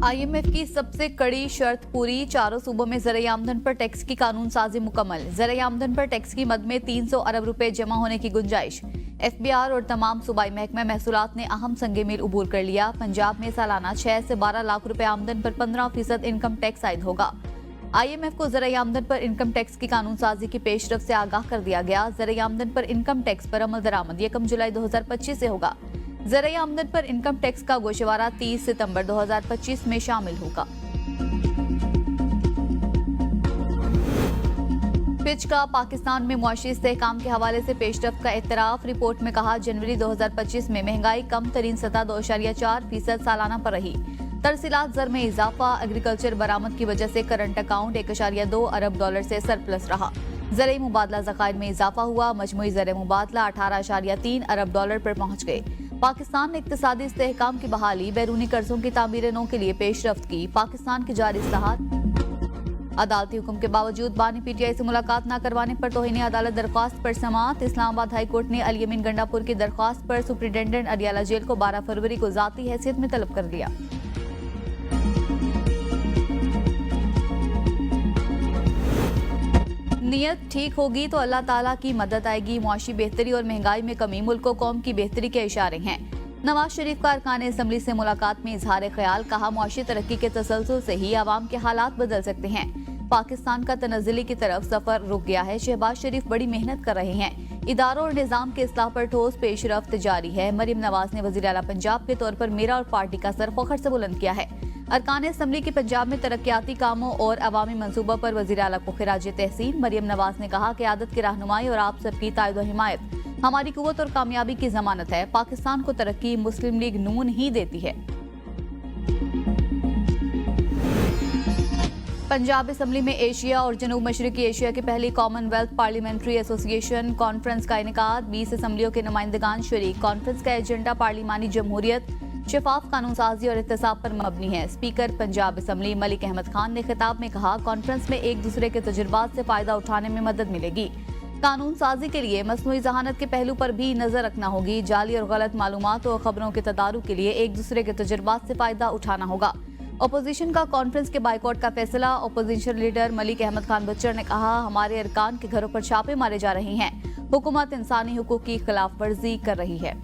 IMF की सबसे कड़ी शर्त पूरी, चारों सूबों में ज़राई आमदन पर टैक्स की कानून साजी मुकम्मल। ज़राई आमदन पर टैक्स की मद में 300 अरब रुपए जमा होने की गुंजाइश। एफबीआर और तमाम सूबाई महकमा महसूलात ने अहम संगे मील उबूर कर लिया। पंजाब में सालाना 6 से 12 लाख रुपए आमदन पर 15% इनकम टैक्स आयद होगा। आईएमएफ को ज़राई आमदन पर इनकम टैक्स की कानून साजी की पेशरफ से आगाह कर दिया गया। ज़राई आमदन पर इनकम टैक्स पर अमल दरामद 1 जुलाई 2025 से होगा। ज़राई आमदन पर इनकम टैक्स का गोशवारा 30 सितंबर 2025 में शामिल होगा। फिच का पाकिस्तान में मुआशी इस्तेहकाम के हवाले से पेशरफ का एतराफ। रिपोर्ट में कहा, जनवरी 2025 में महंगाई कम तरीन सतह 2.4% सालाना पर रही। तरसीलात ज़र में इजाफा, एग्रीकल्चर बरामद की वजह से करंट अकाउंट 1.2 अरब डॉलर से सरप्लस रहा। ज़राई मुबादला ज़खायर में इजाफा हुआ, मजमूई ज़र मुबादला 18.3 अरब डॉलर पर पहुंच गए। पाकिस्तान ने इक्तिसादी इस्तेहकाम की बहाली, बैरूनी कर्जों की तामीर नौ के लिए पेशरफ्त की। पाकिस्तान की जारी इस्लाहात। अदालती हुक्म के बावजूद बानी पीटीआई से मुलाकात न करवाने पर तौहीन अदालत दरख्वास्त पर समाअत। इस्लामाबाद हाई कोर्ट ने अली अमीन गंडापुर की दरख्वास्त पर सुप्रिंटेंडेंट अडियाला जेल को 12 फरवरी को जाती हैसियत में तलब कर लिया। नीयत ठीक होगी तो अल्लाह ताला की मदद आएगी। मुआशी बेहतरी और महंगाई में कमी मुल्क व कौम की बेहतरी के इशारे हैं। नवाज शरीफ का अरकान असम्बली से मुलाकात में इजहार ख्याल। कहा, मुआशी तरक्की के तसलसल से ही आवाम के हालात बदल सकते हैं। पाकिस्तान का तनज़्ज़ुली की तरफ सफर रुक गया है। शहबाज शरीफ बड़ी मेहनत कर रहे हैं। इदारों और निज़ाम के इस्लाह पर ठोस पेशरफ्त जारी है। मरियम नवाज ने वज़ीर आला पंजाब के तौर पर मेरा और पार्टी का सर फख्र से बुलंद किया है। अरकान असम्बली की पंजाब में तरक्याती कामों और अवामी मंसूबा पर वज़ीर आला को खिराज तहसीन। मरियम नवाज ने कहा, क़यादत की रहनुमाई और आप सबकी तायद व हिमायत हमारी कुव्वत और कामयाबी की जमानत है। पाकिस्तान को तरक्की मुस्लिम लीग नून ही देती है। पंजाब असम्बली में एशिया और जनूब मशरकी एशिया की पहली कॉमनवेल्थ पार्लियामेंट्री एसोसिएशन कॉन्फ्रेंस का इनेकाद। 20 असम्बलियों के नुमाइंदगान शरीक। कॉन्फ्रेंस का एजेंडा पार्लिमानी जमहूरियत, शफाफ कानून साजी और एहतसाब पर मबनी है। स्पीकर पंजाब असम्बली मलिक अहमद खान ने खिताब में कहा, कॉन्फ्रेंस में एक दूसरे के तजुर्बात से फायदा उठाने में मदद मिलेगी। कानून साजी के लिए मसनूई जहानत के पहलू पर भी नजर रखना होगी। जाली और गलत मालूमात और खबरों के तदारुक के लिए एक दूसरे के तजुर्बात से फायदा उठाना होगा। अपोजिशन का कॉन्फ्रेंस के बाइकआउट का फैसला। अपोजिशन लीडर मलिक अहमद खान बच्चर ने कहा, हमारे अरकान के घरों पर छापे मारे जा रहे हैं। हुकूमत इंसानी हुकूक की खिलाफ वर्जी कर रही है।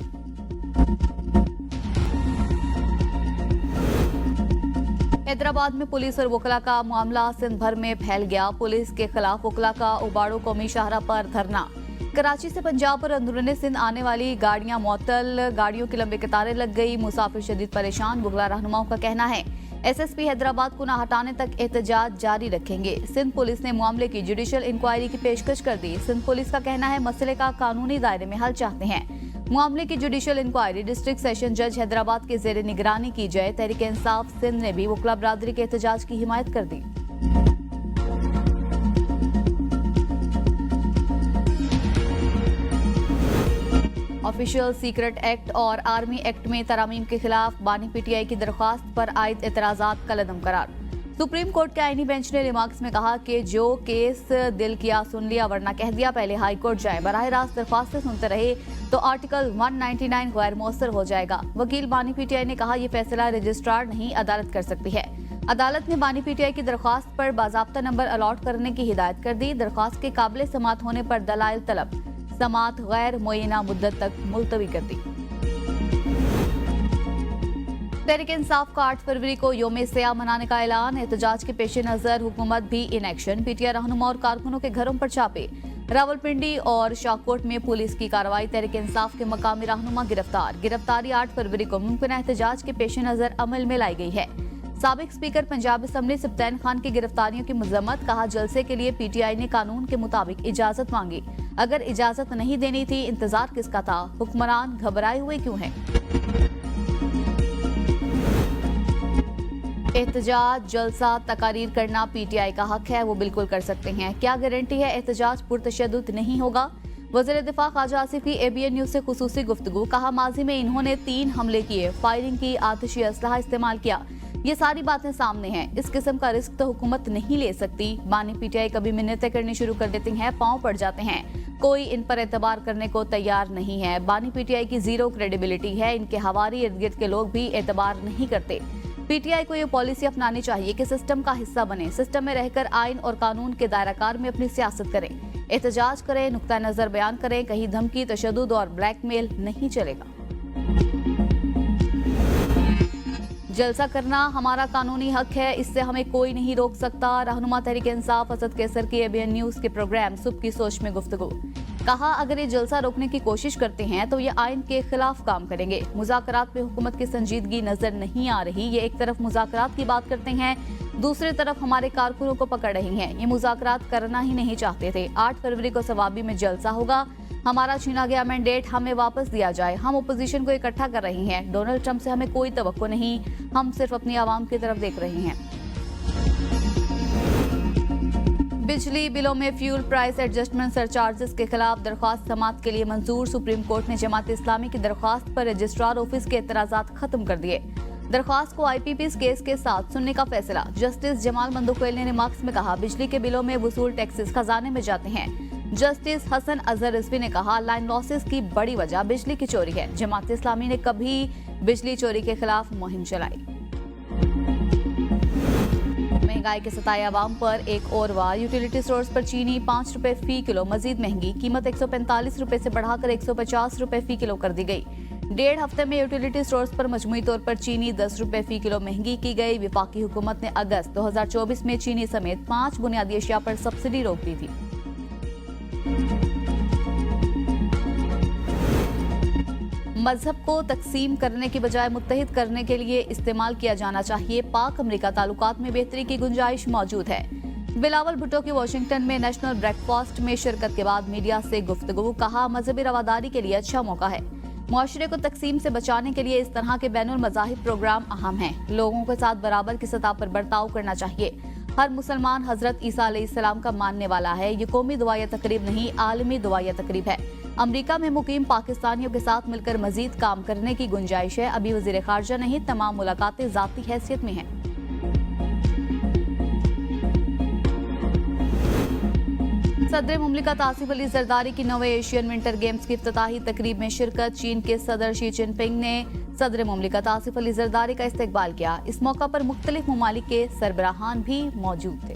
हैदराबाद में पुलिस और वकला का मामला सिंध भर में फैल गया। पुलिस के खिलाफ वकला का उबाड़ो कौमी शाहरा पर धरना। कराची से पंजाब और अंदरूनी सिंध आने वाली गाड़ियां मुअत्तल, गाड़ियों की लंबी कतारें लग गई। मुसाफिर शदीद परेशान। वकला रहनुमाओं का कहना है एसएसपी हैदराबाद को न हटाने तक एहतजाज जारी रखेंगे। सिंध पुलिस ने मामले की जुडिशल इंक्वायरी की पेशकश कर दी। सिंध पुलिस का कहना है मसले का कानूनी दायरे में हल चाहते हैं। मामले की जुडिशल इंक्वायरी डिस्ट्रिक्ट सेशन जज हैदराबाद के जेर निगरानी की जाए। तहरीक इंसाफ सिंध ने भी वकला बरादरी के एहतजाज की हिमायत कर दी। ऑफिशियल सीक्रेट एक्ट और आर्मी एक्ट में तरामीम के खिलाफ बानी पीटीआई की दरख्वास्त पर आयद एतराजात कलअदम करार। सुप्रीम कोर्ट के आईनी बेंच ने रिमार्क्स में कहा कि जो केस दिल किया सुन लिया वरना कह दिया, पहले हाई कोर्ट जाए। बराह रास्त दरख्वास्तें सुनते रहे तो आर्टिकल 199 गैर मौसर हो जाएगा। वकील बानी पीटीआई ने कहा, यह फैसला रजिस्ट्रार नहीं अदालत कर सकती है। अदालत ने बानी पीटीआई की दरख्वास्त पर बाज़ाब्ता नंबर अलॉट करने की हिदायत कर दी। दरख्वास्त के काबिल समात होने पर दलाइल तलब। समात गैर मुय्यना मुद्दत तक मुलतवी कर दी। तहरीक इंसाफ का 8 फरवरी को यौम सियाह मनाने का ऐलान। एहतजाज के पेश नजर हुकूमत भी इन एक्शन। पीटीआई रहनुमा और कारकुनों के घरों पर छापे। रावलपिंडी और शाहकोट में पुलिस की कार्रवाई। तहरीक इंसाफ के मकामी रहनुमा गिरफ्तार। गिरफ्तारी 8 फरवरी को मुमकिन एहतजाज के पेश नजर अमल में लाई गई है। साबिक स्पीकर पंजाब असम्बली सब्तैन खान की गिरफ्तारियों की मजम्मत। कहा, जलसे के लिए पीटीआई ने कानून के मुताबिक इजाजत मांगी। अगर इजाजत नहीं देनी थी इंतजार किसका था? हुक्मरान घबराए हुए क्यों हैं? एहतजाज, जलसा, तकारीर करना पीटीआई का हक है, वो बिल्कुल कर सकते हैं। क्या गारंटी है एहतजाज पुरतशद्दुद नहीं होगा? वज़ीर दिफा ख्वाजा आसिफ की एबीएन न्यूज से खुसूसी गुफ्तगू। कहा, माजी में इन्होंने 3 हमले किए, फायरिंग की, आतिशी असलहा इस्तेमाल किया। ये सारी बातें सामने हैं। इस किस्म का रिस्क तो हुकूमत नहीं ले सकती। बानी पीटीआई कभी मिन्नतें करनी शुरू कर देती हैं, पांव पड़ जाते हैं। कोई इन पर एतबार करने को तैयार नहीं है। बानी पीटीआई की जीरो क्रेडिबिलिटी है। इनके हवारी इर्द गिर्द के लोग भी एतबार नहीं करते। पीटीआई को ये पॉलिसी अपनानी चाहिए कि सिस्टम का हिस्सा बने, सिस्टम में रहकर आइन और कानून के दायराकार में अपनी सियासत करें, एहतजाज करें, नुक्ता नजर बयान करें, कहीं धमकी, तशद्दुद और ब्लैकमेल नहीं चलेगा। जलसा करना हमारा कानूनी हक है, इससे हमें कोई नहीं रोक सकता। रहनुमा तहरीक इंसाफ असद कैसर की एबीएन न्यूज के प्रोग्राम सुबह की सोच में गुफ्तगू। कहा, अगर ये जलसा रोकने की कोशिश करते हैं तो ये आइन के खिलाफ काम करेंगे। मुज़ाकरात में हुकूमत की संजीदगी नजर नहीं आ रही। ये एक तरफ मुज़ाकरात की बात करते हैं, दूसरी तरफ हमारे कारकुनों को पकड़ रही हैं। ये मुज़ाकरात करना ही नहीं चाहते थे। 8 फरवरी को सवाबी में जलसा होगा। हमारा छीना गया मैंडेट हमें वापस दिया जाए। हम ओपोजिशन को इकट्ठा कर रहे हैं। डोनाल्ड ट्रंप से हमें कोई तवक्को नहीं, हम सिर्फ अपनी आवाम की तरफ देख रहे हैं। बिजली बिलों में फ्यूल प्राइस एडजस्टमेंट सरचार्जेस के खिलाफ दरख्वास्त समाअत के लिए मंजूर। सुप्रीम कोर्ट ने जमात इस्लामी की दरख्वास्त पर रजिस्ट्रार ऑफिस के एतराजात खत्म कर दिए। दरख्वास्त को आईपीपीस केस के साथ सुनने का फैसला। जस्टिस जमाल मंदोखेल ने रिमार्क्स में कहा, बिजली के बिलों में वसूल टैक्सेस खजाने में जाते हैं। जस्टिस हसन अजहर रिजवी ने कहा, लाइन लॉसेस की बड़ी वजह बिजली की चोरी है। जमात इस्लामी ने कभी बिजली चोरी के खिलाफ मुहिम चलाई। महंगाई के सताए आवाम पर एक और वार। यूटिलिटी स्टोर्स पर चीनी 5 रुपए फी किलो मजीद महंगी। कीमत 145 रुपए से बढ़ाकर 150 रुपए फी किलो कर दी गई। 1.5 हफ्ते में यूटिलिटी स्टोर्स पर मजमूई तौर पर चीनी 10 रुपए फी किलो महंगी की गई। विफाकी हुकूमत ने अगस्त 2024 में चीनी समेत 5 बुनियादी अशिया पर सब्सिडी रोक दी थी। मजहब को तकसीम करने की बजाय मुत्तहिद करने के लिए इस्तेमाल किया जाना चाहिए। पाक अमेरिका ताल्लुकात में बेहतरी की गुंजाइश मौजूद है। बिलावल भुट्टो की वाशिंगटन में नेशनल ब्रेकफास्ट में शिरकत के बाद मीडिया से गुफ्तगू। कहा, मजहबी रवादारी के लिए अच्छा मौका है। मुआशरे को तकसीम से बचाने के लिए इस तरह के बैनुल मज़ाहिब प्रोग्राम अहम हैं। लोगों के साथ बराबर की सतह पर बर्ताव करना चाहिए। हर मुसलमान हजरत ईसा अलैहिस्सलाम का मानने वाला है। ये कौमी दुआया तकरीब नहीं, आलमी दुआया तकरीब है। अमेरिका में मुकीम पाकिस्तानियों के साथ मिलकर मजीद काम करने की गुंजाइश है। अभी वजीर खारजा नहीं, तमाम मुलाकातें जाती हैसियत में हैं। सदर मुमलिकत आसिफ अली जरदारी की 9वें एशियन विंटर गेम्स की इफ्तिताही तकरीब में शिरकत। चीन के सदर शी जिनपिंग ने सदर मुमलिकत आसिफ अली जरदारी का इस्तकबाल किया। इस मौका पर मुख्तलिफ ममालिक के सरबराहान भी मौजूद थे।